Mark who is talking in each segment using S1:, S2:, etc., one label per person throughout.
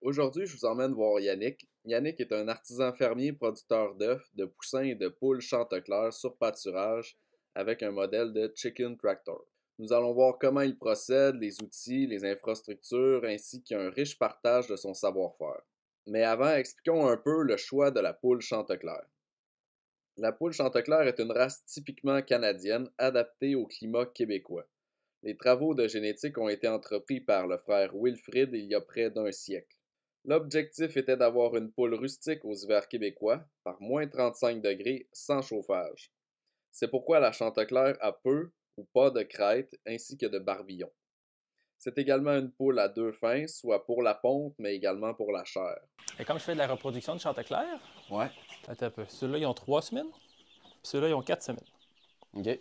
S1: Aujourd'hui, je vous emmène voir Yannick. Yannick est un artisan fermier producteur d'œufs, de poussins et de poules chanticleers sur pâturage avec un modèle de Chicken Tractor. Nous allons voir comment il procède, les outils, les infrastructures, ainsi qu'un riche partage de son savoir-faire. Mais avant, expliquons un peu le choix de la poule chanticleer. La poule chanticleer est une race typiquement canadienne adaptée au climat québécois. Les travaux de génétique ont été entrepris par le frère Wilfrid il y a près d'un siècle. L'objectif était d'avoir une poule rustique aux hivers québécois, par moins 35 degrés, sans chauffage. C'est pourquoi la Chanticleer a peu ou pas de crête ainsi que de barbillons. C'est également une poule à deux fins, soit pour la ponte, mais également pour la chair.
S2: Et comme je fais de la reproduction de Chanticleer,
S1: Ouais,
S2: attends un peu. Ceux-là, ils ont 3 semaines, puis ceux-là, ils ont 4 semaines.
S1: ok,
S2: Puis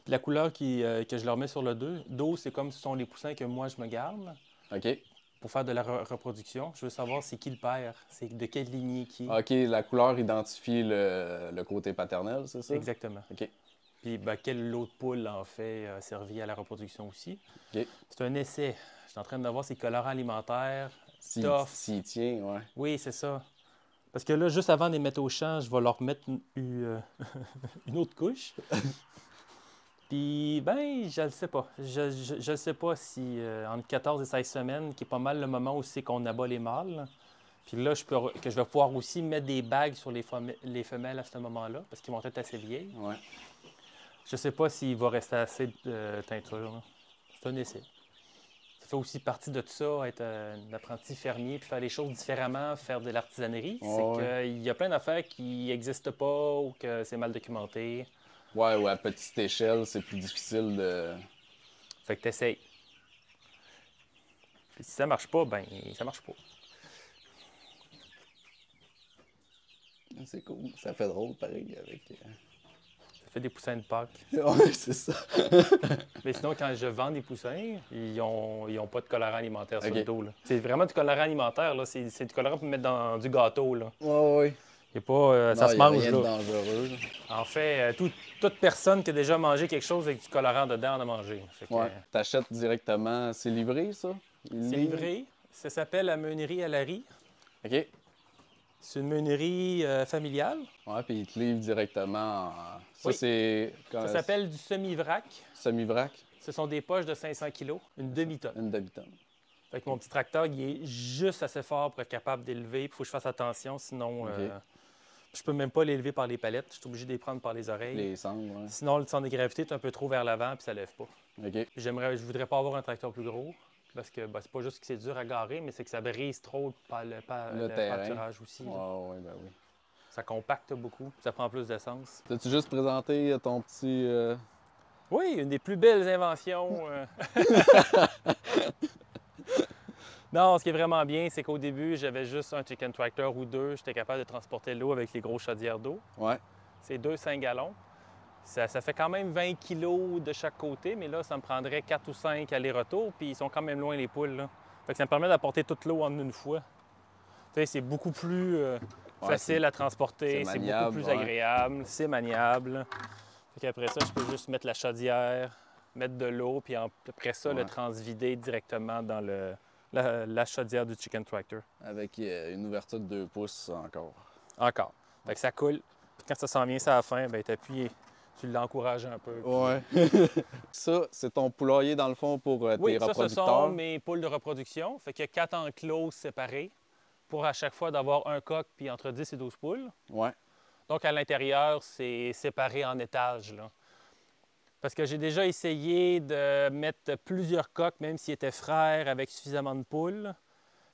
S2: la couleur que je leur mets sur le dos, c'est comme ce sont les poussins que moi, je me garde
S1: ok.
S2: pour faire de la reproduction. Je veux savoir c'est qui le père, c'est de quelle lignée qui est.
S1: Ok, la couleur identifie le côté paternel, c'est ça?
S2: Exactement.
S1: Ok,
S2: Puis ben, quelle autre poule, en fait, a servi à la reproduction aussi.
S1: ok.
S2: C'est un essai. Je suis en train de voir ses colorants alimentaires,
S1: S'il
S2: tough.
S1: s'il tient, ouais.
S2: Oui, c'est ça. Parce que là, juste avant de les mettre au champ, je vais leur mettre une autre couche. Puis, ben, je ne sais pas. Je ne sais pas si entre 14 et 16 semaines, qui est pas mal le moment où c'est qu'on abat les mâles. Puis là, que je vais pouvoir aussi mettre des bagues sur les femelles à ce moment-là, parce qu'ils vont être assez vieilles.
S1: Ouais.
S2: Je sais pas s'il va rester assez de teinture, là. C'est un essai. Ça fait aussi partie de tout ça, être un apprenti fermier, puis faire les choses différemment, faire de l'artisanerie. C'est
S1: Ouais, ouais.
S2: qu'il y a plein d'affaires qui n'existent pas ou que c'est mal documenté.
S1: Ouais, ou à petite échelle, c'est plus difficile de.
S2: Fait que t'essayes. Puis si ça marche pas, ben ça marche pas.
S1: C'est cool, ça fait drôle pareil avec.
S2: Ça fait des poussins de Pâques.
S1: Ouais, c'est ça.
S2: Mais sinon, quand je vends des poussins, ils ont pas de colorant alimentaire sur le
S1: Ok.
S2: dos, là. C'est vraiment du colorant alimentaire, là. C'est du colorant pour mettre dans du gâteau, là.
S1: Ouais, ouais.
S2: Y a pas, ça
S1: Non,
S2: se
S1: il n'y a
S2: mange,
S1: rien de
S2: là.
S1: dangereux, là.
S2: En fait, toute personne qui a déjà mangé quelque chose avec du colorant dedans en a mangé. Fait que,
S1: Ouais. T'achètes directement. C'est livré, ça? Ils
S2: c'est
S1: livrent?
S2: livré. Ça s'appelle la meunerie à Larry.
S1: Ok.
S2: C'est une meunerie familiale.
S1: Ouais, puis ils te livrent directement. Ça,
S2: Oui.
S1: c'est.
S2: Ça s'appelle du semi-vrac.
S1: Semi-vrac?
S2: Ce sont des poches de 500 kilos, une demi-tonne.
S1: Une demi-tonne.
S2: Fait que mon petit tracteur, il est juste assez fort pour être capable d'élever. Il faut que je fasse attention, sinon
S1: Ok.
S2: je peux même pas l'élever par les palettes. Je suis obligé de les prendre par les oreilles.
S1: Les cendres, ouais.
S2: Sinon, le centre de gravité est un peu trop vers l'avant puis ça lève pas.
S1: Ok.
S2: Je voudrais pas avoir un tracteur plus gros parce que ben, c'est pas juste que c'est dur à garer, mais c'est que ça brise trop
S1: Le
S2: le
S1: terrain.
S2: pâturage aussi.
S1: Ouais,
S2: Là.
S1: ouais, ben oui.
S2: Ça compacte beaucoup, ça prend plus d'essence.
S1: T'as-tu juste présenté ton petit.
S2: Oui, une des plus belles inventions. Non, ce qui est vraiment bien, c'est qu'au début, j'avais juste un chicken tractor ou deux. J'étais capable de transporter l'eau avec les grosses chaudières d'eau.
S1: Ouais.
S2: C'est 5 gallons. Ça fait quand même 20 kilos de chaque côté, mais là, ça me prendrait 4 ou 5 allers-retours, puis ils sont quand même loin, les poules. Là. Fait que ça me permet d'apporter toute l'eau en une fois. Tu sais, c'est beaucoup plus
S1: Ouais,
S2: facile à
S1: c'est
S2: transporter, c'est beaucoup
S1: maniable,
S2: plus
S1: ouais.
S2: agréable, c'est maniable. Fait qu'après ça, je peux juste mettre la chaudière, mettre de l'eau, puis après ça, le
S1: Ouais.
S2: transvider directement dans la chaudière du chicken tractor.
S1: Avec une ouverture de 2 pouces encore.
S2: Encore. Fait que ça coule. Puis quand ça s'en vient, ça à la fin, ben t'appuies, tu l'encourages un peu.
S1: Ouais. Ça, c'est ton poulailler dans le fond pour tes
S2: Oui, ça, ce sont
S1: reproducteurs.
S2: mes poules de reproduction. Fait qu'il y a 4 enclos séparés pour à chaque fois d'avoir un coq puis entre 10 et 12 poules.
S1: Ouais.
S2: Donc à l'intérieur, c'est séparé en étages. Là. Parce que j'ai déjà essayé de mettre plusieurs coqs, même s'ils étaient frères, avec suffisamment de poules.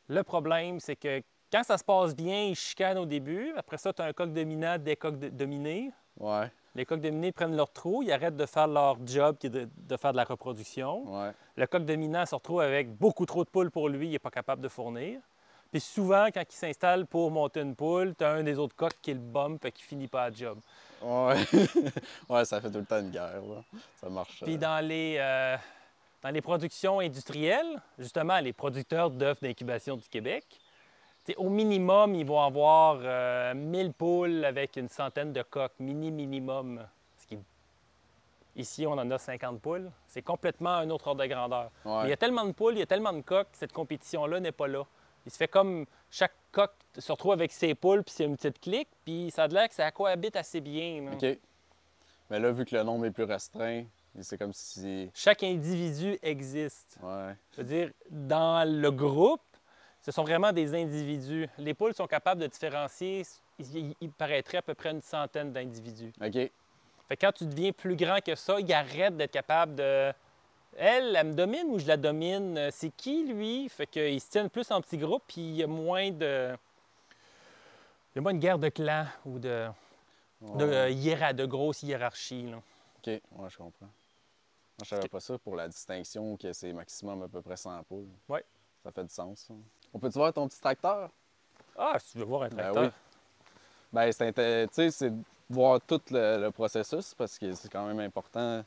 S2: Le problème, c'est que quand ça se passe bien, ils chicanent au début. Après ça, tu as un coq dominant, des coqs dominés.
S1: Ouais.
S2: Les coqs dominés prennent leur trou, ils arrêtent de faire leur job qui est de faire de la reproduction.
S1: Ouais.
S2: Le coq dominant se retrouve avec beaucoup trop de poules pour lui, il n'est pas capable de fournir. Puis souvent, quand il s'installe pour monter une poule, tu as un des autres coqs qui le bump et qui finit pas le job.
S1: Ouais. Ouais, ça fait tout le temps une guerre, là. Ça marche.
S2: Puis dans les productions industrielles, justement, les producteurs d'œufs d'incubation du Québec, au minimum, ils vont avoir 1000 poules avec une centaine de coqs, minimum. Ici, on en a 50 poules. C'est complètement un autre ordre de grandeur. Mais il
S1: Ouais.
S2: y a tellement de poules, il y a tellement de coqs, cette compétition-là n'est pas là. Il se fait comme chaque coq se retrouve avec ses poules, puis c'est une petite clique, puis ça a l'air que ça cohabite assez bien. Là.
S1: OK. Mais là, vu que le nombre est plus restreint, c'est comme si...
S2: Chaque individu existe.
S1: Ouais.
S2: Je veux dire, dans le groupe, ce sont vraiment des individus. Les poules sont capables de différencier, il paraîtrait à peu près une centaine d'individus.
S1: OK.
S2: Fait que quand tu deviens plus grand que ça, il arrête d'être capable de... Elle me domine ou je la domine? C'est qui, lui? Fait qu'ils se tiennent plus en petits groupes, puis il y a moins de... Il y a moins de guerre de clans ou de grosses hiérarchies. Là.
S1: OK, ouais, je comprends. Moi, je savais pas ça pour la distinction que c'est maximum à peu près 100 poules.
S2: Ouais.
S1: Ça fait du sens, ça. On peut-tu voir ton petit tracteur?
S2: Ah, si tu veux voir un
S1: Ben
S2: tracteur.
S1: oui. Ben, c'est de voir tout le processus parce que c'est quand même important.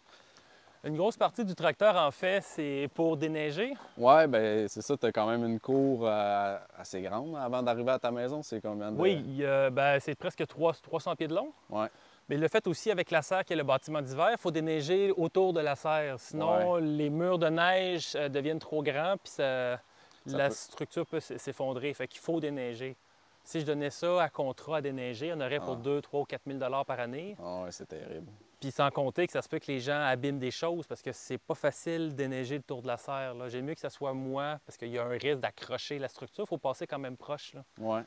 S2: Une grosse partie du tracteur, en fait, c'est pour déneiger.
S1: Ouais, ben c'est ça, t'as quand même une cour assez grande avant d'arriver à ta maison. C'est combien de...
S2: Oui, c'est presque 300 pieds de long.
S1: Ouais.
S2: Mais le fait aussi avec la serre qui est le bâtiment d'hiver, il faut déneiger autour de la serre. Sinon, les murs de neige deviennent trop grands puis la structure peut s'effondrer. Fait qu'il faut déneiger. Si je donnais ça à contrat à déneiger, on aurait pour 2, 3 ou 4 000 par année.
S1: Ah ouais, c'est terrible.
S2: Puis sans compter que ça se peut que les gens abîment des choses parce que c'est pas facile de déneiger le tour de la serre. J'aime mieux que ça soit moi parce qu'il y a un risque d'accrocher la structure. Il faut passer quand même proche. Là.
S1: Ouais.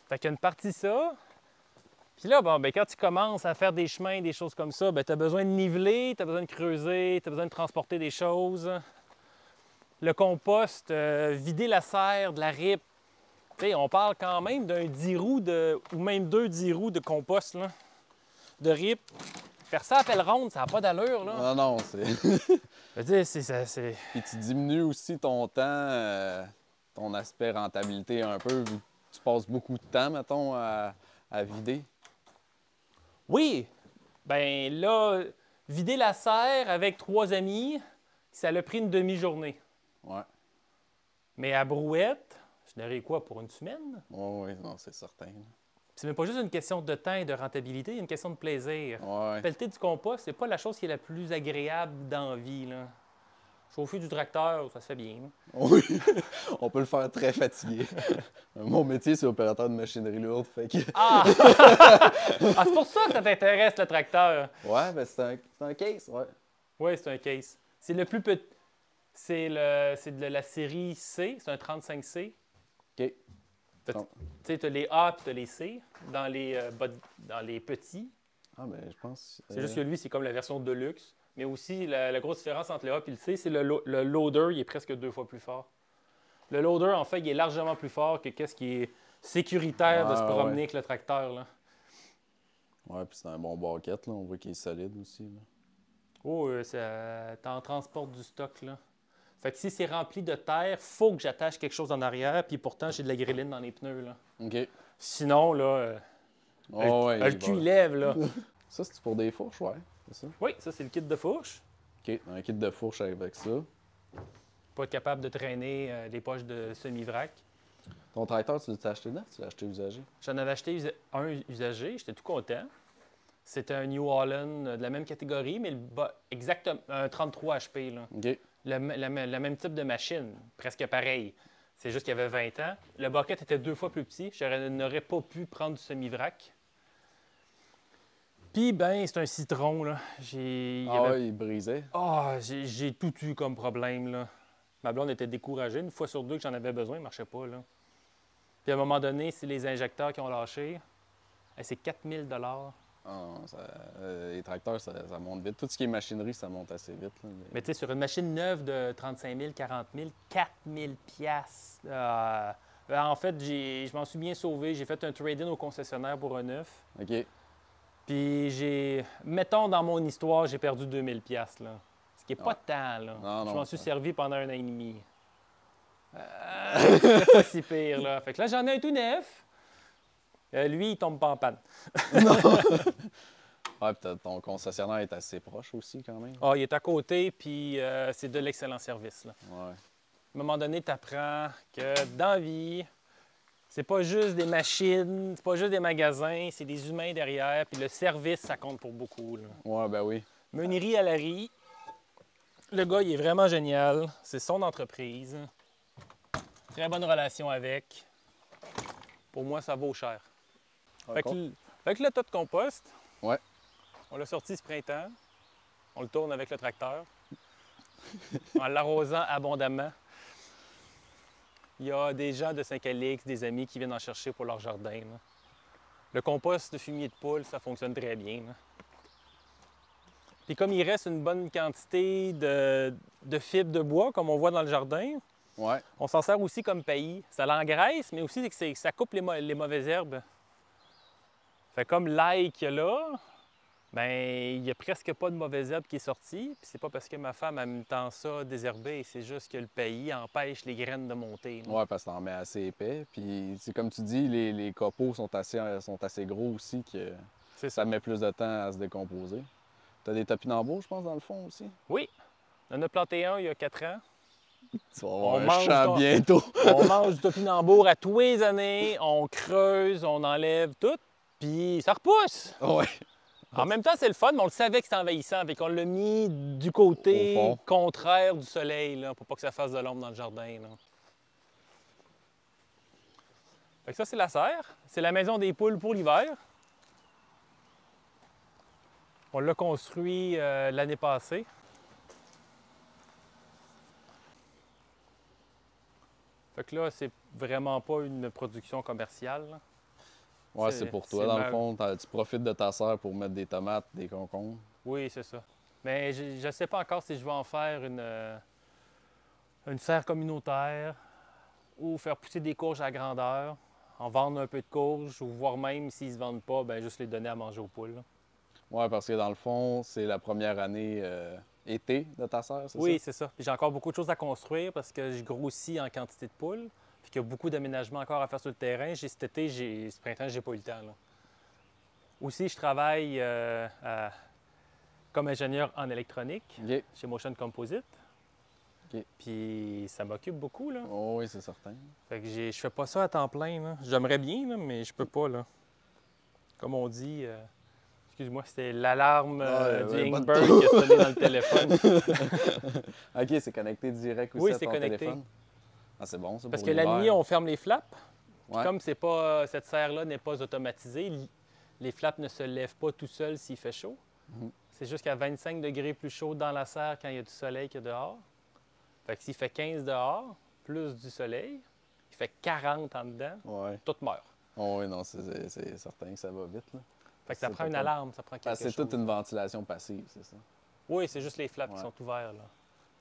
S2: Fait qu'il y a une partie ça. Puis là, bon, ben, quand tu commences à faire des chemins, des choses comme ça, tu as besoin de niveler, tu as besoin de creuser, tu as besoin de transporter des choses. Le compost, vider la serre, de la ripe. T'sais, on parle quand même d'un 10 roues ou même 2 10 roues de compost, là, de ripe. Faire ça à pelle ronde, ça n'a pas d'allure. Là.
S1: Ah non, c'est...
S2: Je veux dire, c'est...
S1: Puis tu diminues aussi ton temps, ton aspect rentabilité un peu, vu que tu passes beaucoup de temps, mettons, à vider.
S2: Oui! Ben là, vider la serre avec 3 amis, ça l'a pris une demi-journée.
S1: Ouais.
S2: Mais à brouette, je n'aurais quoi pour une semaine?
S1: Oui, non, c'est certain.
S2: C'est même pas juste une question de temps et de rentabilité, il y a une question de plaisir.
S1: Ouais.
S2: Pelleter du compost, c'est pas la chose qui est la plus agréable dans la vie. Là. Chauffer du tracteur, ça se fait bien. Là.
S1: Oui, on peut le faire très fatigué. Mon métier, c'est opérateur de machinerie lourde, fait que...
S2: Ah! Ah, c'est pour ça que ça t'intéresse, le tracteur.
S1: Ouais, ben c'est un case, ouais.
S2: Oui, c'est un case. C'est le plus petit. C'est de la série C, c'est un 35C.
S1: OK.
S2: Tu sais, tu as les A et tu as les C dans les petits.
S1: Ah, ben je pense...
S2: C'est juste que lui, c'est comme la version Deluxe. Mais aussi, la grosse différence entre le A et le C, c'est le loader, il est presque 2 fois plus fort. Le loader, en fait, il est largement plus fort que ce qui est sécuritaire de se promener avec le tracteur. Là.
S1: Ouais, puis c'est un bon bucket, là. On voit qu'il est solide aussi. Là.
S2: Oh, t'en transportes du stock, là. Fait que si c'est rempli de terre, faut que j'attache quelque chose en arrière, puis pourtant, j'ai de la gréline dans les pneus, là.
S1: OK.
S2: Sinon, là, le cul, il lève, là.
S1: Ça, c'est pour des fourches, ouais, c'est ça?
S2: Oui, ça, c'est le kit de fourche.
S1: OK, un kit de fourche avec ça.
S2: Pas être capable de traîner les poches de semi-vrac.
S1: Ton tracteur, tu l'as acheté neuf ou tu l'as acheté usagé?
S2: J'en avais acheté un usagé, j'étais tout content. C'était un New Holland de la même catégorie, mais exactement un 33 HP, là.
S1: OK.
S2: Le même type de machine, presque pareil. C'est juste qu'il y avait 20 ans. Le bucket était 2 fois plus petit. Je n'aurais pas pu prendre du semi-vrac. Puis, ben, c'est un citron, là.
S1: Il brisait.
S2: Ah, j'ai tout eu comme problème, là. Ma blonde était découragée. Une fois sur deux que j'en avais besoin, il ne marchait pas, là. Puis, à un moment donné, c'est les injecteurs qui ont lâché. C'est 4 000
S1: Ah, les tracteurs, ça monte vite. Tout ce qui est machinerie, ça monte assez vite. Là.
S2: Mais tu sais, sur une machine neuve de 35 000, 40 000, 4 000 piastres. En fait, je m'en suis bien sauvé. J'ai fait un trade-in au concessionnaire pour un neuf.
S1: OK.
S2: Puis mettons, dans mon histoire, j'ai perdu 2 000 piastres, là. Ce qui n'est pas de temps, là.
S1: Non,
S2: je m'en suis servi pendant 1 an et demi.
S1: Euh...
S2: C'était pas si pire, là. Fait que là, j'en ai un tout neuf. Lui, il tombe pas en panne.
S1: Non! Ouais, puis ton concessionnaire est assez proche aussi, quand même.
S2: Ah, il est à côté, puis c'est de l'excellent service, là.
S1: Ouais.
S2: À un moment donné, tu apprends que dans la vie, c'est pas juste des machines, c'est pas juste des magasins, c'est des humains derrière, puis le service, ça compte pour beaucoup, là.
S1: Ouais, ben oui.
S2: Meunerie à Larry. Le gars, il est vraiment génial. C'est son entreprise. Très bonne relation avec. Pour moi, ça vaut cher. Fait que le tas de compost,
S1: Ouais.
S2: on l'a sorti ce printemps. On le tourne avec le tracteur. En l'arrosant abondamment. Il y a des gens de Saint-Calix, des amis qui viennent en chercher pour leur jardin. Là. Le compost de fumier de poule, ça fonctionne très bien. Là. Puis comme il reste une bonne quantité de fibres de bois, comme on voit dans le jardin,
S1: Ouais.
S2: on s'en sert aussi comme paillis. Ça l'engraisse, mais aussi que ça coupe les mauvaises herbes. Fait comme l'ail qu'il y a là, ben il n'y a presque pas de mauvaise herbe qui est sortie. Puis c'est pas parce que ma femme elle me tend ça désherbé, c'est juste que le paillis empêche les graines de monter. Là.
S1: Ouais, parce que t'en mets assez épais. Puis, c'est comme tu dis, les copeaux sont assez gros aussi que
S2: C'est
S1: ça
S2: ça.
S1: met plus de temps à se décomposer. T'as des topinambours, je pense, dans le fond aussi.
S2: Oui, on en a planté un il y a 4 ans.
S1: Tu vas avoir
S2: On
S1: un
S2: mange
S1: champ bientôt.
S2: On mange du topinambour à tous les années, on creuse, on enlève tout, puis ça repousse.
S1: Ouais.
S2: En même temps, c'est le fun, mais on le savait que c'était envahissant, fait qu'on l'a mis du
S1: Au
S2: côté
S1: fond.
S2: contraire du soleil, là, pour pas que ça fasse de l'ombre dans le jardin. Là. Fait que ça, c'est la serre. C'est la maison des poules pour l'hiver. On l'a construit l'année passée. Fait que là, c'est vraiment pas une production commerciale. Là.
S1: Ouais, c'est pour toi,
S2: c'est
S1: dans le fond. Tu profites de ta serre pour mettre des tomates, des concombres.
S2: Oui, c'est ça. Mais je ne sais pas encore si je vais en faire une serre communautaire ou faire pousser des courges à grandeur, en vendre un peu de courges, ou voire même s'ils ne se vendent pas, ben juste les donner à manger aux poules. Là.
S1: Ouais, parce que dans le fond, c'est la première année été de ta serre, c'est
S2: Oui,
S1: ça?
S2: c'est ça. Puis j'ai encore beaucoup de choses à construire parce que je grossis en quantité de poules. Puis qu'il y a beaucoup d'aménagements encore à faire sur le terrain. Cet été, ce printemps, j'ai pas eu le temps. Là. Aussi, je travaille comme ingénieur en électronique
S1: OK.
S2: chez Motion Composite.
S1: OK.
S2: Puis ça m'occupe beaucoup, là.
S1: Oh, oui, c'est certain.
S2: Fait que je fais pas ça à temps plein, là. J'aimerais bien, là, mais je peux pas, là. Comme on dit, excuse-moi, c'était l'alarme du Ingberg qui a sonné dans le téléphone.
S1: OK, c'est connecté direct aussi
S2: Oui,
S1: à
S2: c'est
S1: ton
S2: connecté.
S1: téléphone. Ah, c'est bon, ça,
S2: Parce
S1: pour
S2: que la
S1: l'hiver.
S2: nuit, on ferme les flaps. Puis
S1: Ouais.
S2: comme cette serre-là n'est pas automatisée, les flaps ne se lèvent pas tout seuls s'il fait chaud.
S1: Mhm.
S2: C'est jusqu'à 25 degrés plus chaud dans la serre quand il y a du soleil que dehors. Fait que s'il fait 15 dehors, plus du soleil, il fait 40 en dedans,
S1: Ouais.
S2: tout meurt.
S1: Oh, oui, non, c'est certain que ça va vite, là.
S2: Fait que ça
S1: C'est
S2: prend
S1: pas
S2: une
S1: comme-
S2: alarme, ça prend quelque
S1: Parce que c'est
S2: chose.
S1: toute une ventilation passive, c'est ça?
S2: Oui, c'est juste les flaps qui
S1: Ouais.
S2: sont ouverts. Là.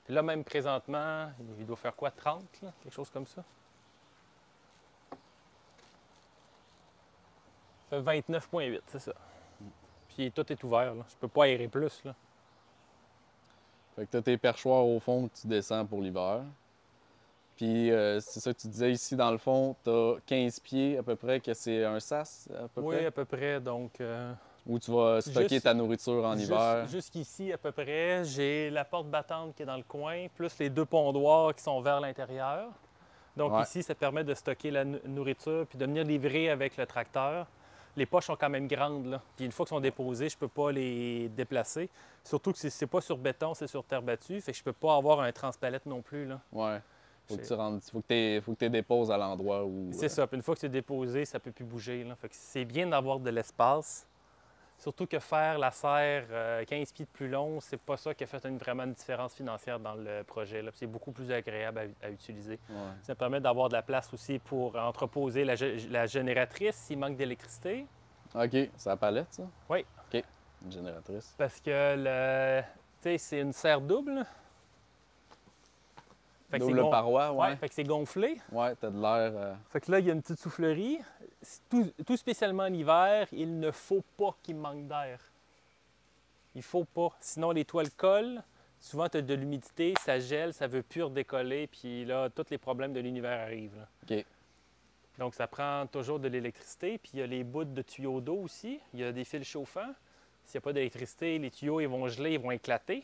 S2: Puis là, même présentement, il doit faire quoi, 30, là? Quelque chose comme ça? Ça fait 29,8, c'est ça. Puis tout est ouvert, là. Je peux pas aérer plus, là.
S1: Fait que t'as tes perchoirs au fond que tu descends pour l'hiver. Puis c'est ça que tu disais ici, dans le fond, t'as 15 pieds à peu près, que c'est un sas à peu
S2: Oui,
S1: près,
S2: à peu près. Donc,
S1: où tu vas stocker
S2: juste-
S1: ta nourriture en hiver.
S2: jusqu'ici, à peu près, j'ai la porte battante qui est dans le coin, plus les 2 pondoirs qui sont vers l'intérieur. Donc
S1: Ouais.
S2: ici, ça permet de stocker la nourriture puis de venir livrer avec le tracteur. Les poches sont quand même grandes, là. Puis une fois qu'elles sont déposées, je peux pas les déplacer. Surtout que c'est pas sur béton, c'est sur terre battue. Fait que je peux pas avoir un transpalette non plus, là.
S1: Ouais. Faut que
S2: C'est-
S1: tu rentres, faut que tu déposes à l'endroit où.
S2: C'est ça. Puis une fois que c'est déposé, ça peut plus bouger, là. Fait que c'est bien d'avoir de l'espace. Surtout que faire la serre 15 pieds de plus long, c'est pas ça qui a fait vraiment une différence financière dans le projet, là. Puis c'est beaucoup plus agréable à utiliser.
S1: Ouais.
S2: Ça permet d'avoir de la place aussi pour entreposer la génératrice s'il manque d'électricité.
S1: OK, c'est la palette, ça?
S2: Oui.
S1: OK. Une génératrice.
S2: Parce que tu sais, c'est une serre double. Fait que c'est
S1: Double paroi,
S2: ouais,
S1: ouais.
S2: fait que c'est gonflé.
S1: Ouais, t'as de l'air.
S2: Fait que là, il y a une petite soufflerie. Tout spécialement l'hiver, il ne faut pas qu'il manque d'air. Il faut pas. Sinon, les toiles collent. Souvent, tu as de l'humidité, ça gèle, ça veut plus redécoller. Puis là, tous les problèmes de l'univers arrivent. Là.
S1: OK.
S2: Donc, ça prend toujours de l'électricité. Puis il y a les bouts de tuyaux d'eau aussi. Il y a des fils chauffants. S'il n'y a pas d'électricité, les tuyaux ils vont geler, ils vont éclater.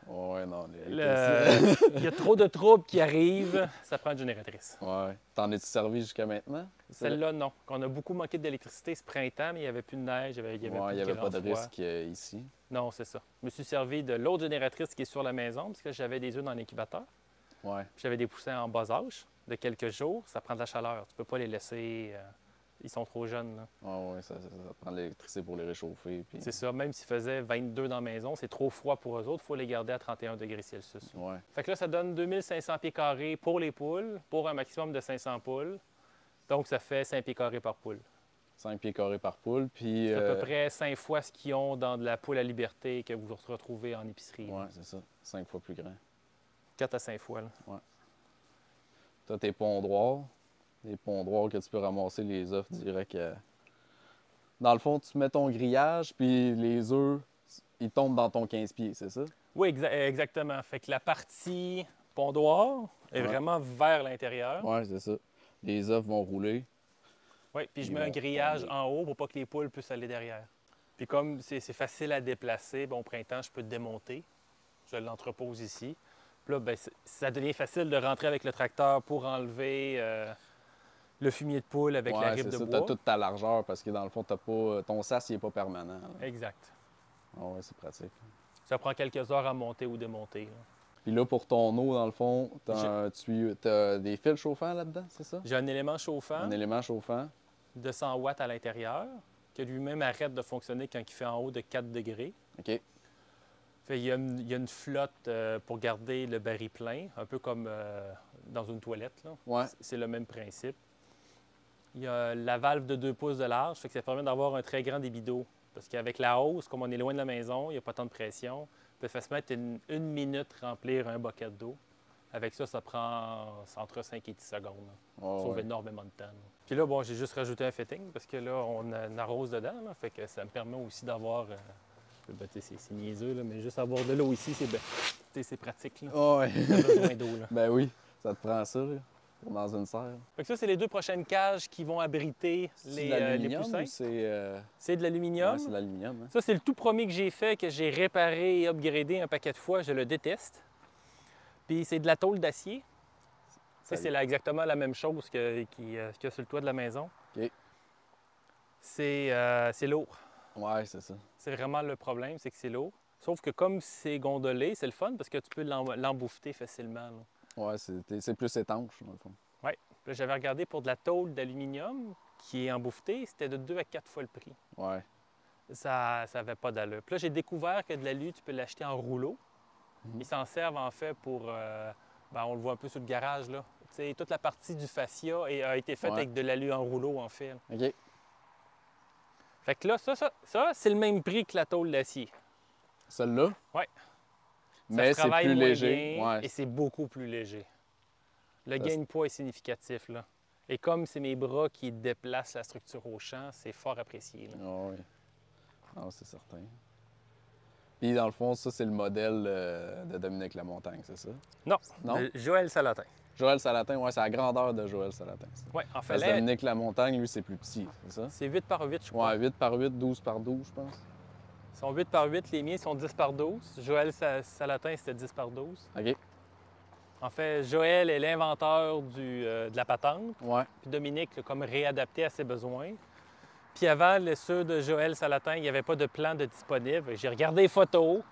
S1: Ouais, non.
S2: Il y a trop de troubles qui arrivent, ça prend une génératrice.
S1: Ouais. T'en es-tu servi jusqu'à maintenant?
S2: Celle-là, non. On a beaucoup manqué d'électricité ce printemps, mais il n'y avait plus de neige, il n'y avait,
S1: Ouais, il n'y
S2: plus
S1: avait pas de
S2: grand froid.
S1: risque ici.
S2: Non, c'est ça. Je me suis servi de l'autre génératrice qui est sur la maison, parce que j'avais des œufs dans l'incubateur.
S1: Ouais.
S2: Puis j'avais des poussins en bas âge, de quelques jours. Ça prend de la chaleur. Tu peux pas les laisser... ils sont trop jeunes, là.
S1: Ah ouais, ça prend de l'électricité pour les réchauffer. Puis...
S2: C'est ça. Même s'il faisait 22 dans la maison, c'est trop froid pour eux autres. Il faut les garder à 31 degrés Celsius.
S1: Ouais.
S2: Fait que là, ça donne 2500 pieds carrés pour les poules, pour un maximum de 500 poules. Donc, ça fait 5 pieds carrés par poule.
S1: 5 pieds carrés par poule, puis...
S2: C'est à peu près 5 fois ce qu'ils ont dans de la poule à liberté que vous retrouvez en épicerie.
S1: Ouais, c'est ça. 5 fois plus grand.
S2: 4 à 5 fois, là.
S1: Ouais. T'as tes pondroirs. Des pondroirs que tu peux ramasser les œufs direct. Dans le fond, tu mets ton grillage, puis les œufs, ils tombent dans ton 15 pieds, c'est ça?
S2: Oui, exactement. Fait que la partie pondoir est
S1: Ouais.
S2: vraiment vers l'intérieur.
S1: Ouais, c'est ça. Les œufs vont rouler.
S2: Oui, puis je
S1: Ils
S2: mets un
S1: vont
S2: grillage
S1: tomber.
S2: en haut pour pas que les poules puissent aller derrière. Puis comme c'est facile à déplacer, bon, au printemps, je peux le démonter. Je l'entrepose ici. Puis là, ben, ça devient facile de rentrer avec le tracteur pour enlever le fumier de poule avec la
S1: Ouais,
S2: rive
S1: c'est
S2: de
S1: ça.
S2: bois.
S1: T'as toute ta largeur parce que dans le fond, t'as pas... ton sas, il n'est pas permanent. Là.
S2: Exact.
S1: Ah ouais, c'est pratique.
S2: Ça prend quelques heures à monter ou démonter, là.
S1: Puis là, pour ton eau, dans le fond, t'as des fils chauffants là-dedans, c'est ça?
S2: J'ai un élément chauffant
S1: Un élément chauffant.
S2: de 100 watts à l'intérieur que lui-même arrête de fonctionner quand il fait en haut de 4 degrés.
S1: OK.
S2: Fait, il y a une flotte pour garder le baril plein, un peu comme dans une toilette, là.
S1: Ouais.
S2: C'est le même principe. Il y a la valve de 2 pouces de large, fait que ça permet d'avoir un très grand débit d'eau. Parce qu'avec la hausse, comme on est loin de la maison, il n'y a pas tant de pression. On peut facilement être une minute remplir un bucket d'eau. Avec ça, ça prend entre 5 et 10 secondes, là.
S1: Ouais,
S2: Sauve
S1: ouais.
S2: énormément de temps, là. Puis là, bon, j'ai juste rajouté un fitting parce que là, on arrose dedans, là, fait que ça me permet aussi d'avoir... ben, tu sais, c'est niaiseux, là, mais juste avoir de l'eau ici, c'est pratique, là.
S1: Ah ouais.
S2: T'as besoin d'eau, là.
S1: Ben oui, ça te prend ça, là, pour dans une serre.
S2: Fait que ça, c'est les 2 prochaines cages qui vont abriter
S1: C'est de
S2: les
S1: l'aluminium
S2: poussins.
S1: ou c'est...
S2: C'est de l'aluminium.
S1: Ouais, c'est de l'aluminium. Hein?
S2: Ça, c'est le tout premier que j'ai fait, que j'ai réparé et upgradé un paquet de fois. Je le déteste. Puis c'est de la tôle d'acier. Ça, c'est exactement la même chose qu'il y a sur le toit de la maison.
S1: OK.
S2: C'est lourd.
S1: Ouais, c'est ça.
S2: C'est vraiment le problème, c'est que c'est lourd. Sauf que comme c'est gondolé, c'est le fun parce que tu peux l'embouffeter facilement, là.
S1: Ouais, c'est plus étanche, dans le fond.
S2: Oui. Puis là, j'avais regardé pour de la tôle d'aluminium qui est embouffetée, c'était de 2 à 4 fois le prix.
S1: Ouais.
S2: Ça n'avait pas d'allure. Puis là, j'ai découvert que de l'alu, tu peux l'acheter en rouleau. Ils s'en servent en fait pour, on le voit un peu sur le garage, là. Tu sais, toute la partie du fascia a été faite
S1: Ouais.
S2: avec de l'alu en rouleau, en fait, là.
S1: OK.
S2: Fait que là, ça c'est le même prix que la tôle d'acier.
S1: Celle-là?
S2: Ouais.
S1: Mais
S2: Ça se
S1: c'est
S2: travaille
S1: plus
S2: moins
S1: léger.
S2: bien
S1: Ouais.
S2: et c'est beaucoup plus léger. Le
S1: Ça,
S2: gain de poids est significatif, là. Et comme c'est mes bras qui déplacent la structure au champ, c'est fort apprécié, là.
S1: Ah oui. Non, c'est certain. Puis dans le fond, ça, c'est le modèle de Dominique Lamontagne, c'est ça?
S2: Non,
S1: Non?
S2: Joël Salatin.
S1: Joël Salatin, ouais, c'est la grandeur de Joël Salatin. Ça.
S2: Oui, en fait,
S1: Parce que
S2: là,
S1: Dominique Lamontagne, lui, c'est plus petit, c'est ça?
S2: c'est 8 par 8, je crois.
S1: Ouais, 8 par 8, 12 par 12, je pense.
S2: Ils sont 8 par 8, les miens sont 10 par 12. Joël Salatin, c'était 10 par 12.
S1: OK.
S2: En fait, Joël est l'inventeur de la patente,
S1: Ouais.
S2: puis Dominique l'a comme réadapté à ses besoins. Puis avant, ceux de Joël Salatin, il n'y avait pas de plan de disponible. J'ai regardé les photos,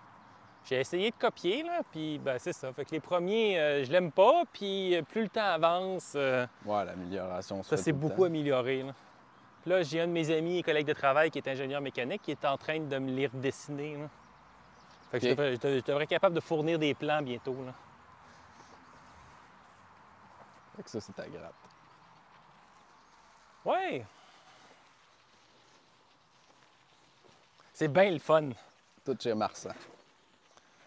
S2: j'ai essayé de copier, là, puis ben, c'est ça. Fait que les premiers, je l'aime pas, puis plus le temps avance,
S1: Ouais, l'amélioration se
S2: ça
S1: fait
S2: s'est
S1: tout le
S2: beaucoup
S1: temps.
S2: amélioré, là. Puis là, j'ai un de mes amis et collègues de travail qui est ingénieur mécanique qui est en train de me les redessiner, là. Fait que
S1: OK.
S2: je devrais être capable de fournir des plans bientôt, là.
S1: Fait que ça, c'est ta gratte.
S2: Ouais! C'est bien le fun.
S1: Tout chez Marsan.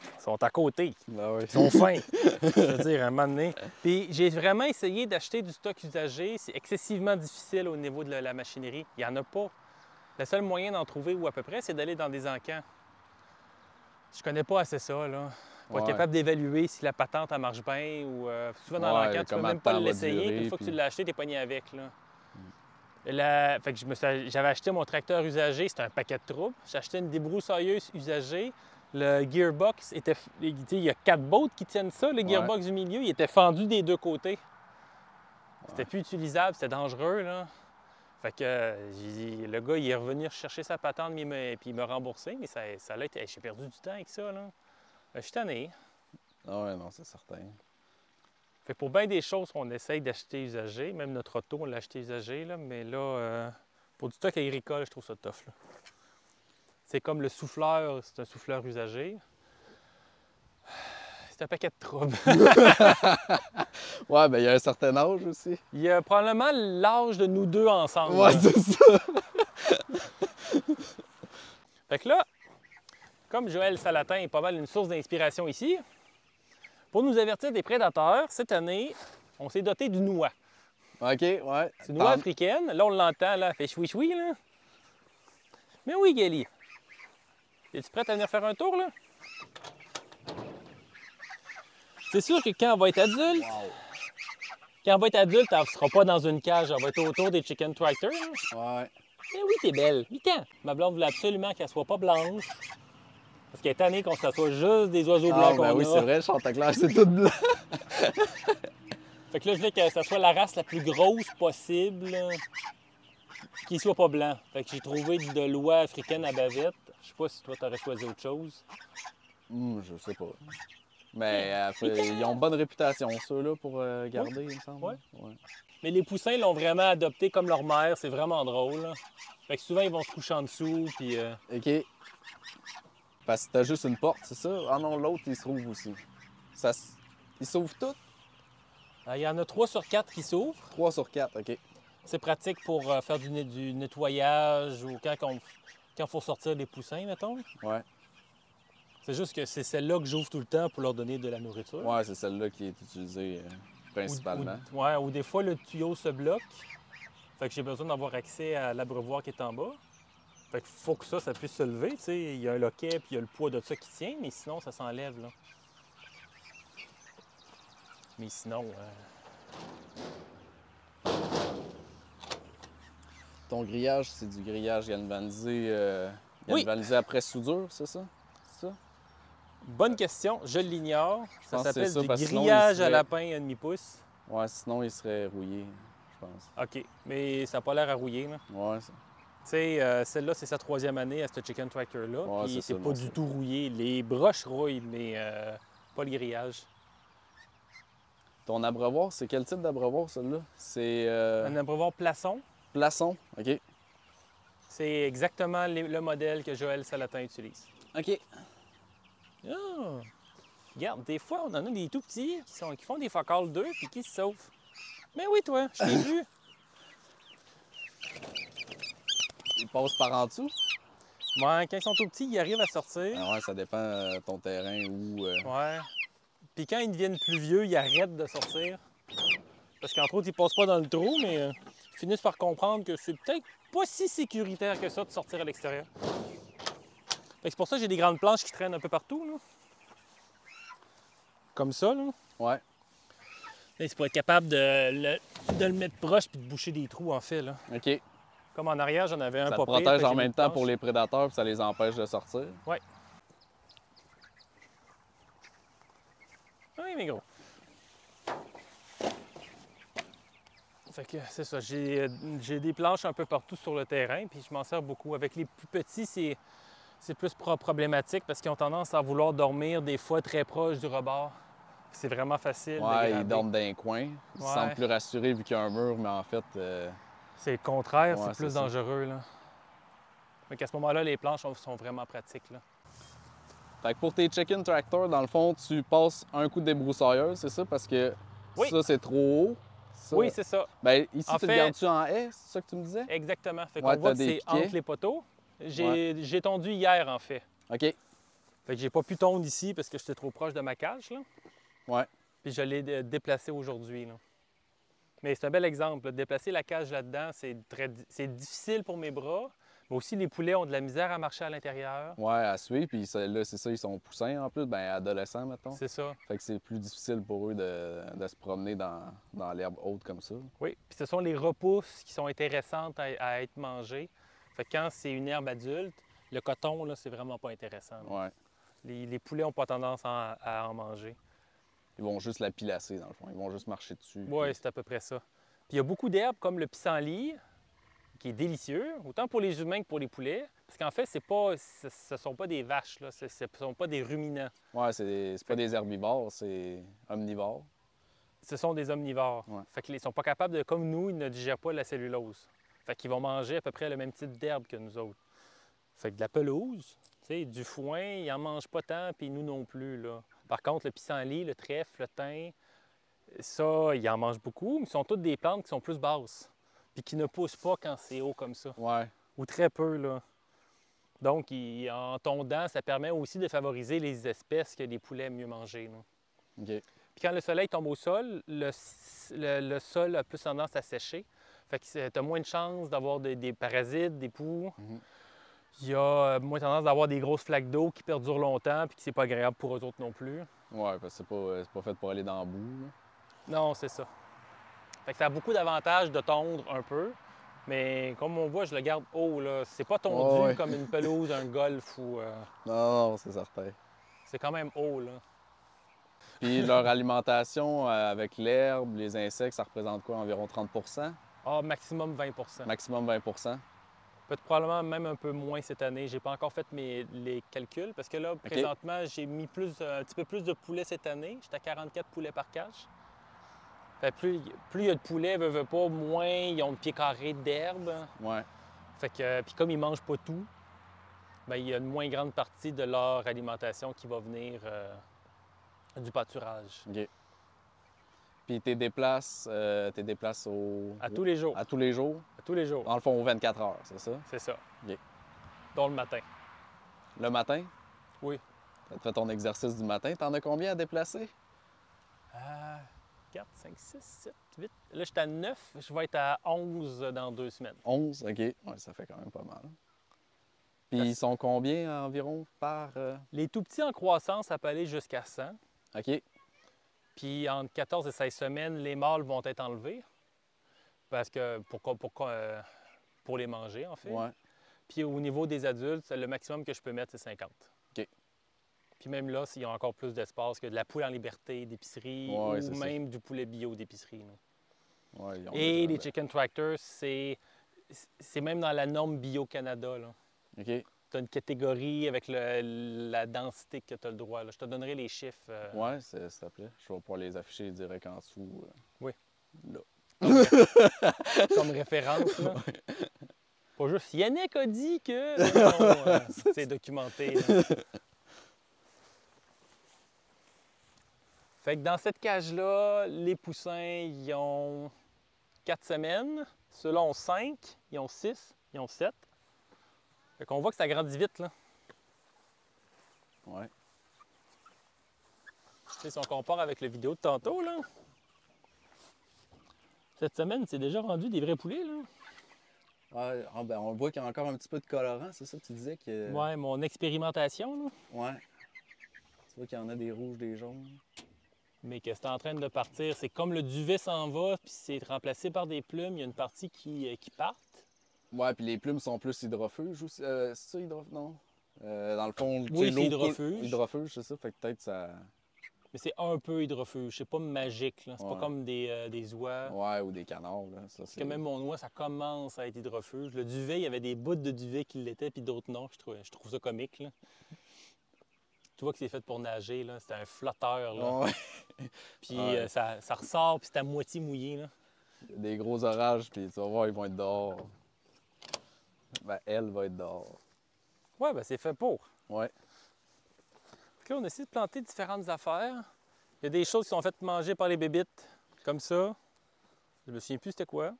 S2: Ils sont à côté.
S1: Ben oui.
S2: Ils sont fins. Je veux dire, à un moment donné. Puis j'ai vraiment essayé d'acheter du stock usagé. C'est excessivement difficile au niveau de la machinerie. Il n'y en a pas. Le seul moyen d'en trouver, ou à peu près, c'est d'aller dans des encans. Je connais pas assez ça, là. Pour être
S1: Ouais.
S2: capable d'évaluer si la patente, elle marche bien ou... souvent, dans
S1: Ouais,
S2: l'encan, tu peux
S1: comment
S2: même
S1: de
S2: pas
S1: temps va
S2: l'essayer.
S1: durer,
S2: Puis une fois que
S1: puis-
S2: tu l'as acheté, t'es pogné avec, là. Fait que j'avais acheté mon tracteur usagé, c'était un paquet de troubles. J'ai acheté une débroussailleuse usagée. Le gearbox était... Tu sais, il y a 4 bottes qui tiennent ça, le gearbox du milieu. Il était fendu des 2 côtés. C'était plus utilisable, c'était dangereux, là. Fait que le gars, il est revenu chercher sa patente puis il m'a remboursé, mais ça l'a été... J'ai perdu du temps avec ça, là. Je suis tanné.
S1: Ah ouais, non, c'est certain.
S2: Fait que pour bien des choses, on essaye d'acheter usagé. Même notre auto, on l'a acheté usagé. Là. Mais là, pour du stock agricole, je trouve ça tough. Là. C'est comme le souffleur, c'est un souffleur usagé. C'est un paquet de troubles.
S1: Ouais, ben il y a un certain âge aussi.
S2: Il y a probablement l'âge de nous deux ensemble.
S1: Ouais,
S2: là.
S1: c'est ça.
S2: Fait que là, comme Joël Salatin est pas mal une source d'inspiration ici, pour nous avertir des prédateurs, cette année, on s'est doté d'une noix.
S1: OK, ouais.
S2: C'est une noix africaine. Là, on l'entend, là, elle fait choui-choui, là. Mais oui, Gali. Es-tu prête à venir faire un tour, là? C'est sûr que quand on va être adulte, quand on va être adulte, elle ne sera pas dans une cage, elle va être autour des chicken tractors. Là.
S1: Ouais.
S2: Mais oui, t'es belle. 8 ans. Ma blonde voulait absolument qu'elle soit pas blanche. Parce qu'elle est tannée qu'on s'assoie juste des oiseaux blancs qu'on
S1: oui,
S2: a.
S1: c'est vrai, Chanticleer, c'est tout blanc.
S2: Fait que là, je voulais que ça soit la race la plus grosse possible, qui soit pas blanc. Fait que j'ai trouvé de l'oie africaine à bavette. Je sais pas si toi, t'aurais choisi autre chose.
S1: Je sais pas. Mais ils ont bonne réputation, ceux-là, pour garder, il me semble.
S2: Ouais.
S1: Ouais.
S2: Mais les poussins l'ont vraiment adopté comme leur mère. C'est vraiment drôle. Là. Fait que souvent, ils vont se coucher en dessous, puis...
S1: OK. Parce que t'as juste une porte, c'est ça? Ah non, l'autre, il se rouvre aussi. Ils s'ouvrent toutes?
S2: Il y en a 3 sur 4 qui s'ouvrent.
S1: 3 sur 4, OK.
S2: C'est pratique pour faire du nettoyage ou quand il faut sortir les poussins, mettons.
S1: Ouais.
S2: C'est juste que c'est celle-là que j'ouvre tout le temps pour leur donner de la nourriture.
S1: Ouais, c'est celle-là qui est utilisée principalement.
S2: Ou des fois, le tuyau se bloque. Fait que j'ai besoin d'avoir accès à l'abreuvoir qui est en bas. Fait qu'il faut que ça puisse se lever. Tu sais, il y a un loquet puis il y a le poids de ça qui tient, mais sinon, ça s'enlève, là. Mais sinon...
S1: Ton grillage, c'est du grillage galvanisé,
S2: Oui.
S1: galvanisé après soudure, c'est ça? C'est ça?
S2: Bonne question, je l'ignore. Ça
S1: pense que
S2: s'appelle
S1: c'est ça,
S2: du
S1: parce que sinon,
S2: grillage
S1: il serait-
S2: à lapin à demi-pouce.
S1: Ouais, sinon il serait rouillé, je pense.
S2: OK, mais ça n'a pas l'air à rouiller, là.
S1: Ouais, ça.
S2: Tu sais, celle-là, c'est sa 3e année à ce chicken tractor-là.
S1: Ouais,
S2: Puis
S1: c'est
S2: c'est
S1: ça,
S2: pas
S1: non,
S2: du
S1: c'est-
S2: tout rouillé. Les broches rouillent, mais pas le grillage.
S1: Ton abreuvoir, c'est quel type d'abreuvoir, celui-là? C'est
S2: Un abreuvoir Plaçon,
S1: Plaçon, OK.
S2: c'est exactement le modèle que Joël Salatin utilise.
S1: OK.
S2: Ah! Regarde, des fois, on en a des tout petits qui font des focales 2 puis qui se sauvent. Mais oui, toi, je t'ai vu.
S1: Il passe par en dessous?
S2: Ouais, quand ils sont tout petits, ils arrivent à sortir.
S1: Ah ouais, ça dépend ton terrain ou...
S2: Ouais. Puis quand ils deviennent plus vieux, ils arrêtent de sortir. Parce qu'entre autres, ils passent pas dans le trou, mais ils finissent par comprendre que c'est peut-être pas si sécuritaire que ça de sortir à l'extérieur. Fait que c'est pour ça que j'ai des grandes planches qui traînent un peu partout, là. Comme ça, là.
S1: Ouais.
S2: Et c'est pour être capable de le mettre proche puis de boucher des trous, en fait, là.
S1: OK.
S2: Comme en arrière, j'en avais un
S1: Ça
S2: pas
S1: te
S2: pire, fait
S1: protège
S2: que
S1: en
S2: j'ai mis
S1: même
S2: une
S1: temps
S2: planche.
S1: pour les prédateurs puis ça les empêche de sortir.
S2: Ouais. Oui, mais gros. Fait que c'est ça, j'ai des planches un peu partout sur le terrain, puis je m'en sers beaucoup. Avec les plus petits, c'est plus problématique parce qu'ils ont tendance à vouloir dormir des fois très proche du rebord. C'est vraiment facile de
S1: Ouais, ils
S2: graber.
S1: dorment dans un coin. Ils se
S2: Ouais.
S1: sentent plus rassurés vu qu'il y a un mur, mais en fait...
S2: C'est le contraire,
S1: Ouais,
S2: c'est plus
S1: c'est ça.
S2: dangereux, là. Fait qu'à ce moment-là, les planches sont vraiment pratiques, là.
S1: Fait que pour tes chicken tractors, dans le fond, tu passes un coup de débroussailleuse, c'est ça? Parce que
S2: Oui.
S1: ça, c'est trop haut. Ça...
S2: Oui, c'est ça.
S1: Ben, ici,
S2: En
S1: tu
S2: fait-
S1: le gardes-tu en haie, c'est ça que tu me disais?
S2: Exactement. Fait
S1: Ouais,
S2: qu'on voit
S1: t'as
S2: que
S1: des
S2: c'est
S1: piquets.
S2: entre les poteaux. J'ai tondu hier, en fait.
S1: OK.
S2: Fait que j'ai pas pu tondre ici parce que j'étais trop proche de ma cage, là.
S1: Ouais.
S2: Puis je l'ai déplacé aujourd'hui, là. Mais c'est un bel exemple, là. Déplacer la cage là-dedans, c'est difficile pour mes bras. Mais aussi, les poulets ont de la misère à marcher à l'intérieur.
S1: Ouais, à suivre. Puis là, c'est ça, ils sont poussins en plus, ben adolescents, mettons.
S2: C'est ça.
S1: Fait que c'est plus difficile pour eux de se promener dans l'herbe haute comme ça.
S2: Oui. Puis ce sont les repousses qui sont intéressantes à être mangées. Fait que quand c'est une herbe adulte, le coton, là, c'est vraiment pas intéressant, là.
S1: Ouais.
S2: Les poulets n'ont pas tendance à en manger.
S1: Ils vont juste la pilasser, dans le fond. Ils vont juste marcher dessus.
S2: Oui,
S1: puis-
S2: c'est à peu près ça. Puis il y a beaucoup d'herbes comme le pissenlit, qui est délicieux, autant pour les humains que pour les poulets. Parce qu'en fait, ce ne sont pas des vaches, là. Ce ne sont pas des ruminants.
S1: Ouais, c'est pas des herbivores, c'est omnivores.
S2: Ce sont des omnivores.
S1: Ouais.
S2: Fait qu'ils sont pas capables de, comme nous, ils ne digèrent pas la cellulose. Fait qu'ils vont manger à peu près le même type d'herbe que nous autres. Fait que de la pelouse, tu sais, du foin, ils en mangent pas tant, puis nous non plus, là. Par contre, le pissenlit, le trèfle, le thym, ça, ils en mangent beaucoup, mais ce sont toutes des plantes qui sont plus basses, puis qui ne poussent pas quand c'est haut comme ça,
S1: Ouais.
S2: ou très peu, là. Donc, en tondant, ça permet aussi de favoriser les espèces que les poulets aiment mieux manger, là.
S1: OK.
S2: Puis quand le soleil tombe au sol, le sol a plus tendance à sécher. Fait que tu as moins de chances d'avoir des parasites, des poux.
S1: Mhm.
S2: Il y a moins tendance d'avoir des grosses flaques d'eau qui perdurent longtemps puis que c'est pas agréable pour eux autres non plus.
S1: Ouais, parce que c'est pas fait pour aller dans le bout, là.
S2: Non, c'est ça. Fait que ça a beaucoup d'avantages de tondre un peu, mais comme on voit, je le garde haut, là. C'est pas tondu
S1: Ouais.
S2: comme une pelouse, un golf ou...
S1: Non, c'est certain.
S2: c'est quand même haut, là.
S1: Puis leur alimentation avec l'herbe, les insectes, ça représente quoi? Environ 30
S2: Ah, maximum 20
S1: maximum 20
S2: Peut-être probablement même un peu moins cette année. J'ai pas encore fait les calculs parce que là, présentement, j'ai mis un petit peu plus de poulets cette année. J'étais à 44 poulets par cage. Fait plus il y a de poulets, veut pas, moins ils ont de pieds carrés d'herbe.
S1: Ouais.
S2: Fait que, puis comme ils mangent pas tout, bien, il y a une moins grande partie de leur alimentation qui va venir du pâturage.
S1: OK. Puis tu déplaces au...
S2: À tous les jours.
S1: À tous les jours?
S2: À tous les jours.
S1: Dans le fond, aux 24 heures, c'est ça?
S2: C'est ça.
S1: OK.
S2: Dont le matin.
S1: Le matin?
S2: Oui.
S1: Tu fais ton exercice du matin. T'en as combien à déplacer?
S2: 4, 5, 6, 7, 8. Là, je suis à 9. Je vais être à 11 dans 2 semaines.
S1: 11? OK. Ouais, ça fait quand même pas mal. Puis ils sont combien environ par...
S2: Les tout petits en croissance, ça peut aller jusqu'à 100.
S1: OK.
S2: Puis entre 14 et 16 semaines, les mâles vont être enlevés parce que pour les manger, en fait.
S1: Ouais.
S2: Puis au niveau des adultes, le maximum que je peux mettre, c'est 50.
S1: OK.
S2: Puis même là, s'il y a encore plus d'espace que de la poule en liberté d'épicerie
S1: Ouais,
S2: ou même du poulet bio d'épicerie.
S1: Ouais,
S2: Et les chicken tractors, c'est même dans la norme Bio-Canada, là.
S1: OK.
S2: Tu as une catégorie avec la densité que tu as le droit, là. Je te donnerai les chiffres.
S1: Ouais, s'il te plaît. Je vais pouvoir les afficher direct en dessous.
S2: Oui.
S1: Là.
S2: Comme référence, là. Pas juste Yannick a dit que... Non, c'est documenté, là. Fait que dans cette cage-là, les poussins, ils ont 4 semaines. Ceux-là ont 5, ils ont 6, ils ont 7. Fait qu'on voit que ça grandit vite, là.
S1: Ouais.
S2: Tu sais, si on compare avec la vidéo de tantôt, là, cette semaine, c'est déjà rendu des vrais poulets, là.
S1: Ouais, ben, on voit qu'il y a encore un petit peu de colorant, c'est ça que tu disais que...
S2: Ouais, mon expérimentation, là.
S1: Ouais. Tu vois qu'il y en a des rouges, des jaunes.
S2: Mais que c'est en train de partir. C'est comme le duvet s'en va, puis c'est remplacé par des plumes. Il y a une partie qui part.
S1: Ouais, puis les plumes sont plus hydrophages aussi. C'est ça, Non. Dans le fond,
S2: Oui,
S1: l'eau
S2: c'est hydrofuge.
S1: Hydrofuge, c'est ça. Fait que peut-être ça...
S2: Mais c'est un peu hydrofuge. C'est pas magique, là. C'est
S1: Ouais.
S2: pas comme des oies.
S1: Ouais, ou des canards, là. Ça,
S2: Parce que même mon oie, ça commence à être hydrofuge. Le duvet, il y avait des bouts de duvet qui l'étaient, puis d'autres non. Je trouve ça comique, là. Tu vois que c'est fait pour nager, là. C'est un flotteur, là.
S1: Ouais.
S2: Puis
S1: Ouais.
S2: ça ressort, puis c'est à moitié mouillé, là.
S1: Il y a des gros orages, puis tu vas voir, ils vont être dehors. Ben, elle va être dehors.
S2: Ouais, ben c'est fait pour.
S1: Ouais.
S2: Donc là, on a essayé de planter différentes affaires. Il y a des choses qui sont faites manger par les bébites, comme ça. Je me souviens plus c'était quoi.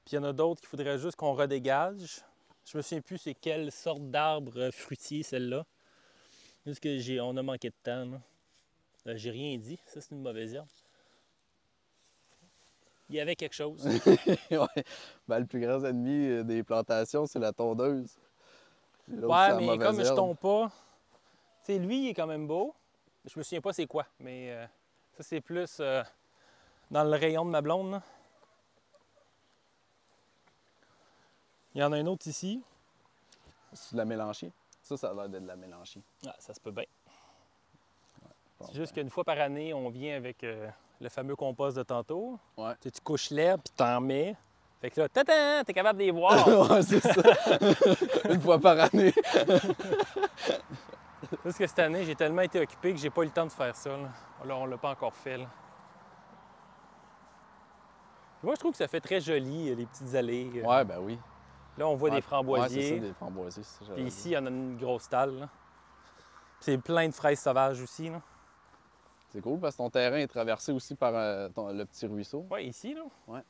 S2: Puis il y en a d'autres qu'il faudrait juste qu'on redégage. Je me souviens plus c'est quelle sorte d'arbre fruitier, celle-là. Juste que on a manqué de temps, là. J'ai rien dit. Ça, c'est une mauvaise herbe. Il y avait quelque chose.
S1: Ouais. Ben, le plus grand ennemi des plantations, c'est la tondeuse. L'autre, c'est
S2: Ouais,
S1: la
S2: mais
S1: mauvaise
S2: comme je
S1: herbe.
S2: tombe pas, tu sais, lui, il est quand même beau. Je me souviens pas c'est quoi, mais ça, c'est plus dans le rayon de ma blonde, là. Il y en a un autre ici.
S1: C'est de la mélanchie. Ça a l'air d'être de la mélanchie.
S2: Ah, ça se peut bien.
S1: Bon,
S2: C'est juste qu'une fois par année, on vient avec le fameux compost de tantôt.
S1: Ouais.
S2: Tu couches l'herbe, puis t'en mets. Fait que là, t'es capable de les voir.
S1: Ouais, c'est ça. Une fois par année.
S2: Parce que cette année, j'ai tellement été occupé que j'ai pas eu le temps de faire ça. Là, là on l'a pas encore fait. Là. Puis moi, je trouve que ça fait très joli, les petites allées.
S1: Ouais, ben oui.
S2: Là, on voit
S1: Ouais,
S2: des framboisiers.
S1: Ouais, c'est ça, des framboisiers, c'est ça.
S2: Puis ici, il y en a une grosse talle. Là. Puis c'est plein de fraises sauvages aussi. Là.
S1: C'est cool parce que ton terrain est traversé aussi par le petit ruisseau.
S2: Ouais, ici, là.
S1: Ouais.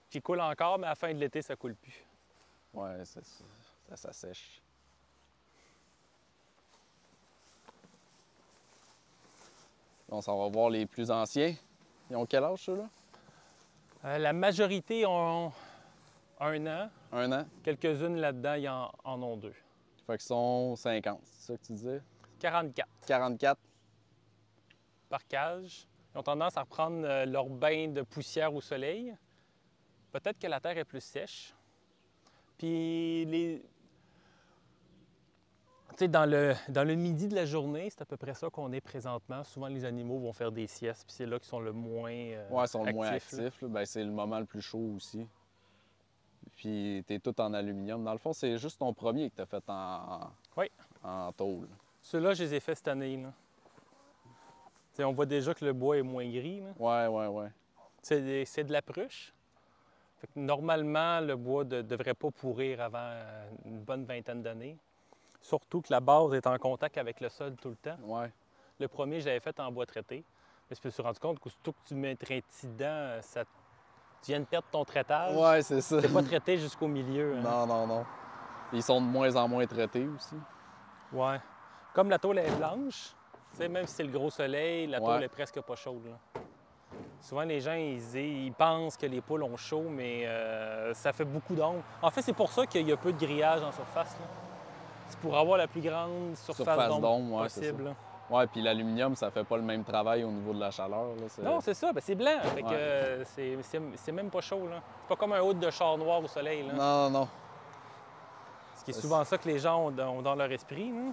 S2: Qui coule encore, mais à la fin de l'été, ça coule plus.
S1: Ouais, ça sèche. On s'en va voir les plus anciens. Ils ont quel âge, ceux-là?
S2: La majorité ont 1 an.
S1: 1 an.
S2: Quelques-unes là-dedans, ils en ont 2.
S1: Fait qu'ils sont 50, c'est ça que tu disais?
S2: 44
S1: 44.
S2: par cage. Ils ont tendance à reprendre leur bain de poussière au soleil. Peut-être que la terre est plus sèche. Puis dans le midi de la journée, c'est à peu près ça qu'on est présentement. Souvent, les animaux vont faire des siestes, puis c'est là qu'ils sont le moins
S1: Ouais, ils sont le moins actifs. Là. Ben, c'est le moment le plus chaud aussi. Puis t'es tout en aluminium. Dans le fond, c'est juste ton premier que t'as fait en tôle.
S2: Ceux-là, je les ai faits cette année. Là. On voit déjà que le bois est moins gris. Là.
S1: Ouais.
S2: C'est de la pruche. Fait que normalement, le bois ne devrait pas pourrir avant une bonne vingtaine d'années. Surtout que la base est en contact avec le sol tout le temps.
S1: Ouais.
S2: Le premier, je l'avais fait en bois traité. Mais je me suis rendu compte que surtout que tu mets un petit dedans, tu viens de perdre ton traitage.
S1: Ouais, c'est ça.
S2: C'est pas traité jusqu'au milieu. Hein.
S1: Non. Ils sont de moins en moins traités aussi.
S2: Ouais. Comme la tôle est blanche, même si c'est le gros soleil, la tôle est presque pas chaude. Là. Souvent, les gens, ils pensent que les poules ont chaud, mais ça fait beaucoup d'ombre. En fait, c'est pour ça qu'il y a peu de grillage en surface. Là. C'est pour avoir la plus grande surface d'ombre possible. Là.
S1: Ouais, puis l'aluminium, ça fait pas le même travail au niveau de la chaleur. Là,
S2: non, c'est ça. Ben, c'est blanc. Fait que c'est même pas chaud. Là. C'est pas comme un haut de char noir au soleil. Là.
S1: Non.
S2: Ce qui est souvent ça que les gens ont dans leur esprit. Là.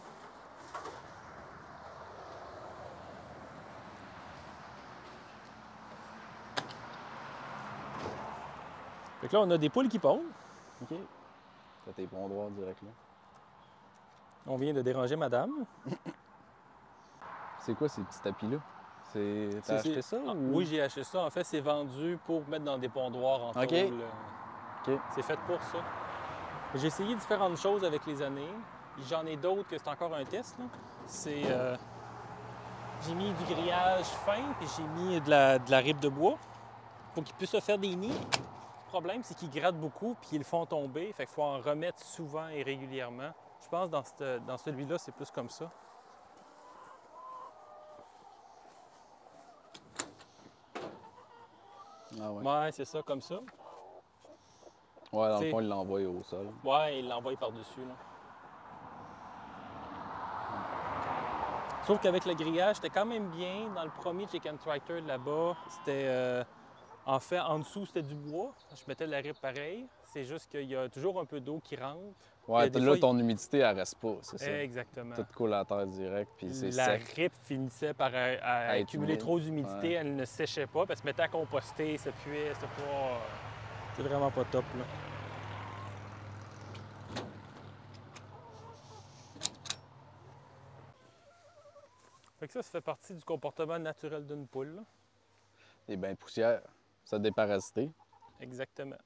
S2: Fait que là, on a des poules qui pondent.
S1: OK. T'as tes pondoirs direct là.
S2: On vient de déranger madame.
S1: C'est quoi ces petits tapis-là? T'as acheté ça? Ou...
S2: Oui, j'ai acheté ça. En fait, c'est vendu pour mettre dans des pondoirs en tôle.
S1: OK.
S2: C'est fait pour ça. J'ai essayé différentes choses avec les années. J'en ai d'autres que c'est encore un test. C'est... j'ai mis du grillage fin, puis j'ai mis de la ripe de bois pour qu'ils puissent se faire des nids. Le problème, c'est qu'ils grattent beaucoup, puis ils le font tomber. Fait qu'il faut en remettre souvent et régulièrement. Je pense que dans celui-là, c'est plus comme ça.
S1: Ah ouais.
S2: Ouais, c'est ça, comme ça.
S1: Ouais, dans le fond, il l'envoie au sol.
S2: Ouais, il l'envoie par-dessus. Là. Sauf qu'avec le grillage, c'était quand même bien. Dans le premier Chicken Tractor là-bas, c'était... en fait, en dessous, c'était du bois. Je mettais de la ripe pareil. C'est juste qu'il y a toujours un peu d'eau qui rentre.
S1: Ouais, là, ton humidité, elle reste pas, c'est ça?
S2: Exactement.
S1: Tout coule à terre direct, puis c'est
S2: la
S1: sec.
S2: ripe finissait par accumuler
S1: humide.
S2: trop d'humidité. Elle ne séchait pas, puis elle se mettait à composter, ça puait, c'était pas... C'est vraiment pas top, là. Fait que ça fait partie du comportement naturel d'une poule, là.
S1: Les bains de poussière, ça déparasiter.
S2: Exactement.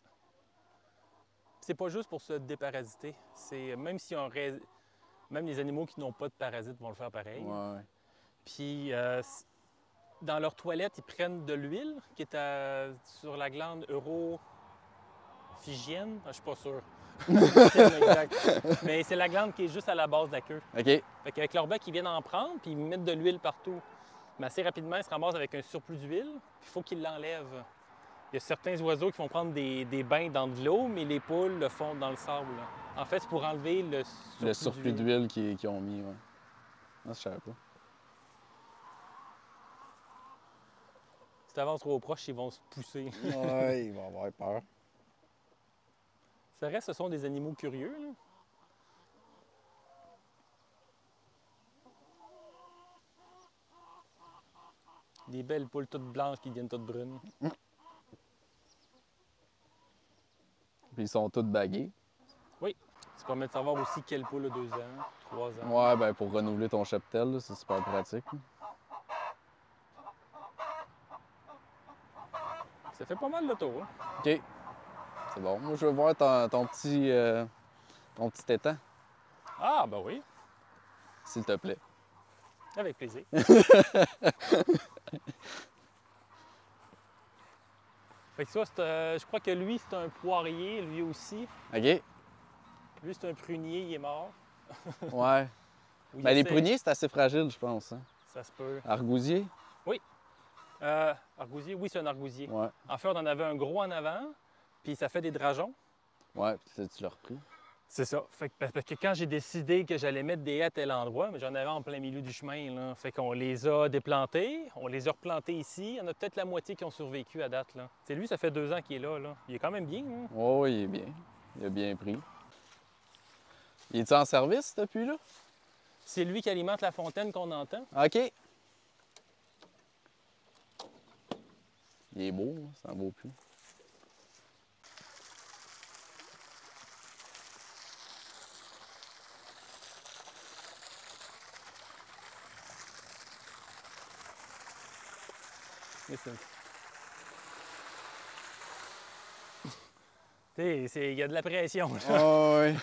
S2: C'est pas juste pour se déparasiter. C'est même si même les animaux qui n'ont pas de parasites vont le faire pareil.
S1: Ouais.
S2: Puis dans leur toilette, ils prennent de l'huile qui est sur la glande europhygienne. Je suis pas sûr. Exact. Mais c'est la glande qui est juste à la base de la queue.
S1: OK.
S2: Fait qu'avec leur bec, ils viennent en prendre puis ils mettent de l'huile partout. Mais assez rapidement, ils se ramassent avec un surplus d'huile, puis il faut qu'ils l'enlèvent. Il y a certains oiseaux qui vont prendre des bains dans de l'eau, mais les poules le font dans le sable. En fait, c'est pour enlever le surplus
S1: d'huile qu'ils ont mis, ouais. Non, je savais pas.
S2: Si tu avances trop proche, ils vont se pousser.
S1: Ouais, ils vont avoir peur.
S2: Ça reste, ce sont des animaux curieux, là. Des belles poules toutes blanches qui deviennent toutes brunes.
S1: Puis ils sont tous bagués.
S2: Oui. Ça permet de savoir aussi quelle poule a 2 ans, 3 ans.
S1: Ouais, ben pour renouveler ton cheptel, là, c'est super pratique.
S2: Ça fait pas mal de tour. Hein?
S1: OK. C'est bon. Moi, je veux voir ton petit étang,
S2: Ah, ben oui,
S1: s'il te plaît.
S2: avec plaisir. Fait que ça, je crois que lui, c'est un poirier, lui aussi.
S1: OK.
S2: Lui, c'est un prunier, il est mort.
S1: Ouais.
S2: Ou il
S1: Ben, les
S2: essaie-
S1: pruniers, c'est assez fragile, je pense. Hein?
S2: Ça se peut.
S1: Argousier?
S2: Oui. Argousier, oui, c'est un argousier.
S1: Ouais.
S2: En fait, on en avait un gros en avant, puis ça fait des drageons.
S1: Ouais, puis tu l'as repris.
S2: C'est ça. Fait que, parce que quand j'ai décidé que j'allais mettre des haies à tel endroit, mais j'en avais en plein milieu du chemin, là. Fait qu'on les a déplantés, on les a replantés ici. Il y en a peut-être la moitié qui ont survécu à date, là. C'est lui, ça fait 2 ans qu'il est là, là. Il est quand même bien, hein?
S1: Oh, il est bien. Il a bien pris. Il est-tu en service depuis là?
S2: C'est lui qui alimente la fontaine qu'on entend.
S1: OK. Il est beau, hein, c'est un beau puits.
S2: Listen. Tu sais, il y a de la pression, là.
S1: Oh, oui.